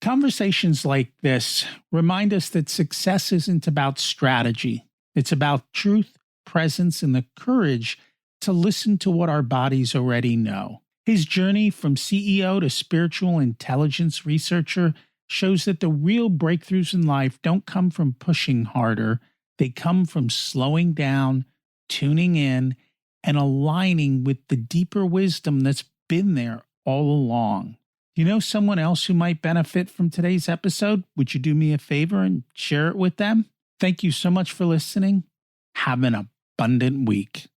Conversations like this remind us that success isn't about strategy. It's about truth, presence, and the courage to listen to what our bodies already know. His journey from CEO to spiritual intelligence researcher shows that the real breakthroughs in life don't come from pushing harder. They come from slowing down, tuning in, and aligning with the deeper wisdom that's been there all along. You know someone else who might benefit from today's episode? Would you do me a favor and share it with them? Thank you so much for listening. Have an abundant week.